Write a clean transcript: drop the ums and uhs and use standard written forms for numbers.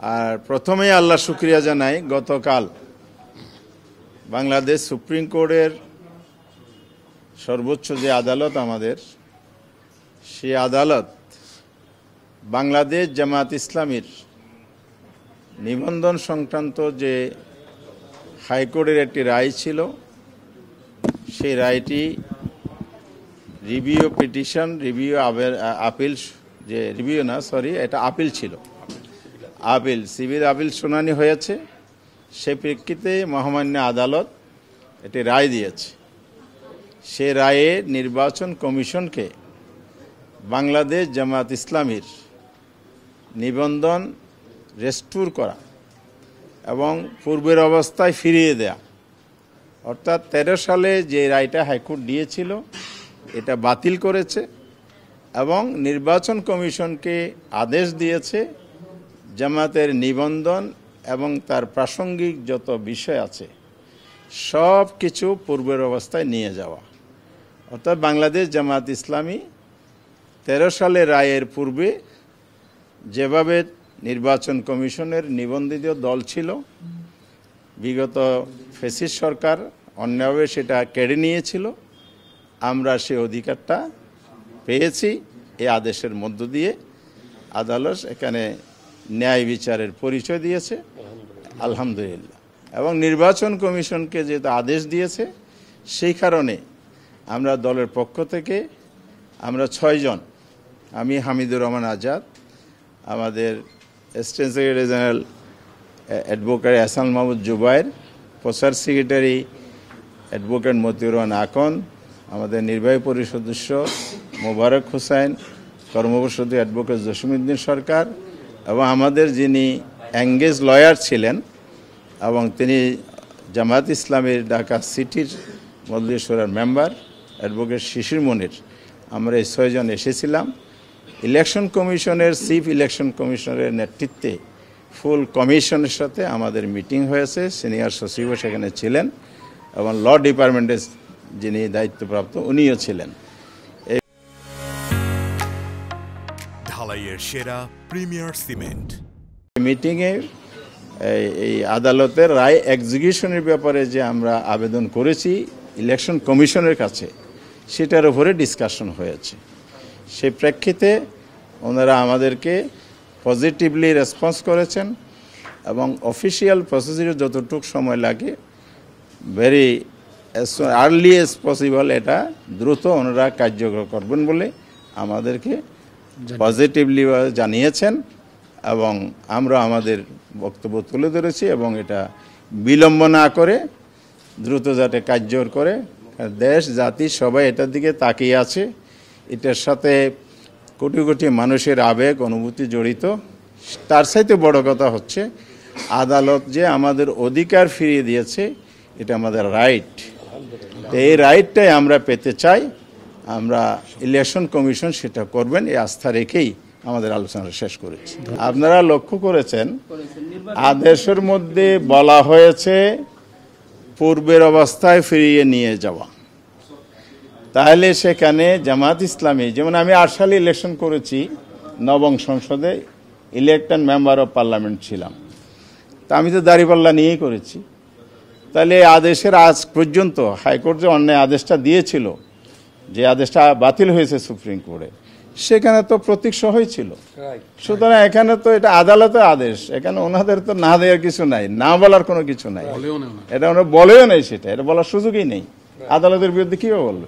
আর প্রথমেই আল্লাহ শুকরিয়া জানাই, গতকাল বাংলাদেশ সুপ্রিম কোর্টের সর্বোচ্চ যে আদালত আমাদের, সেই আদালত বাংলাদেশ জামাত ইসলামীর নিবন্ধন সংক্রান্ত যে হাইকোর্টের একটি রায় ছিল, সেই রায়টি রিভিউ পিটিশন, আপিল, যে রিভিউ না সরি এটা আপিল ছিল, সিভিল আপিল শুনানি হয়েছে। সে প্রেক্ষিতে মহামান্য আদালত একটি রায় দিয়েছে। সে রায়ে নির্বাচন কমিশনকে বাংলাদেশ জামাত ইসলামীর নিবন্ধন রেস্টোর করা এবং পূর্বের অবস্থায় ফিরিয়ে দেয়া, অর্থাৎ 13 সালে যে রায়টা হাইকোর্ট দিয়েছিল এটা বাতিল করেছে এবং নির্বাচন কমিশনকে আদেশ দিয়েছে জামাতের নিবন্ধন এবং তার প্রাসঙ্গিক যত বিষয় আছে সব কিছু পূর্বের অবস্থায় নিয়ে যাওয়া। অর্থাৎ বাংলাদেশ জামাত ইসলামী 13 সালের রায়ের পূর্বে যেভাবে নির্বাচন কমিশনের নিবন্ধিত দল ছিল, বিগত ফ্যাসিস্ট সরকার অন্যায়ভাবে সেটা কেড়ে নিয়েছিল, আমরা সেই অধিকারটা পেয়েছি এই আদেশের মধ্য দিয়ে। আদালত এখানে ন্যায় বিচারের পরিচয় দিয়েছে, আলহামদুলিল্লাহ। এবং নির্বাচন কমিশনকে যেহেতু আদেশ দিয়েছে, সেই কারণে আমরা দলের পক্ষ থেকে আমরা 6 জন, আমি হামিদুর রহমান আজাদ, আমাদের assistant secretary general advocate Hasan Mahmud Zubair, প্রচার সেক্রেটারি অ্যাডভোকেট মতিউর রহমান আকন, আমাদের নির্বাহী পরিষদ সদস্য মোবারক হোসেন, কর্মপরিষদ অ্যাডভোকেট জসিমউদ্দিন সরকার, এবং আমাদের যিনি এঙ্গেজ লয়ার ছিলেন এবং তিনি জামাত ইসলামের ঢাকা সিটির মজলিস শুরার মেম্বার অ্যাডভোকেট শিশির মনির, আমরা এই 6 জন এসেছিলাম। ইলেকশন কমিশনের চিফ ইলেকশন কমিশনারের নেতৃত্বে ফুল কমিশনের সাথে আমাদের মিটিং হয়েছে। সিনিয়র সচিবও সেখানে ছিলেন এবং ল ডিপার্টমেন্টের যিনি দায়িত্বপ্রাপ্ত উনিও ছিলেন। ঢালাইয়ের সেরা প্রিমিয়ার সিমেন্ট মিটিংয়ে এই আদালতের রায় এক্সিকিউশনের ব্যাপারে যে আমরা আবেদন করেছি ইলেকশন কমিশনের কাছে, সেটার উপরে ডিসকাশন হয়েছে। সেই প্রেক্ষিতে ওনারা আমাদেরকে পজিটিভলি রেসপন্স করেছেন এবং অফিসিয়াল প্রসিডিউর যতটুকু সময় লাগে ভেরি আর্লি এজ পসিবল এটা দ্রুত ওনারা কার্যকর করবেন বলে আমাদেরকে পজিটিভলি জানিয়েছেন এবং আমরা আমাদের বক্তব্য তুলে ধরেছি এবং এটা বিলম্ব না করে দ্রুত যাতে কার্যকর করে। দেশ জাতি সবাই এটার দিকে তাকিয়ে আছে, এটার সাথে কোটি কোটি মানুষের আবেগ অনুভূতি জড়িত। তার চাইতে বড় কথা হচ্ছে আদালত যে আমাদের অধিকার ফিরিয়ে দিয়েছে, এটা আমাদের রাইট। এই রাইটটাই আমরা পেতে চাই। আমরা ইলেকশন কমিশন সেটা করবেন এই আস্থা রেখেই আমাদের আলোচনা শেষ করেছি। আপনারা লক্ষ্য করেছেন আদেশের মধ্যে বলা হয়েছে পূর্বের অবস্থায় ফিরিয়ে নিয়ে যাওয়া। তাহলে সেখানে জামাত ইসলামী, যেমন আমি 8 সালে ইলেকশন করেছি, 9ম সংসদে ইলেক্টেড মেম্বার অফ পার্লামেন্ট ছিলাম, তা আমি তো দাঁড়িপাল্লা নিয়েই করেছি। তাহলে আদেশের আজ পর্যন্ত হাইকোর্ট যে অন্যায় আদেশটা দিয়েছিল, যে আদেশটা বাতিল হয়েছে সুপ্রিম কোর্টে, সেখানে তো প্রতীক সহই ছিল। সুতরাং এখানে তো এটা আদালতের আদেশ, এখানে ওনাদের তো না দেওয়ার কিছু নাই, না বলার কোনো কিছু নাই, এটা ওরা বলেও নেই, সেটা এটা বলার সুযোগই নেই। আদালতের বিরুদ্ধে কীভাবে বলবে?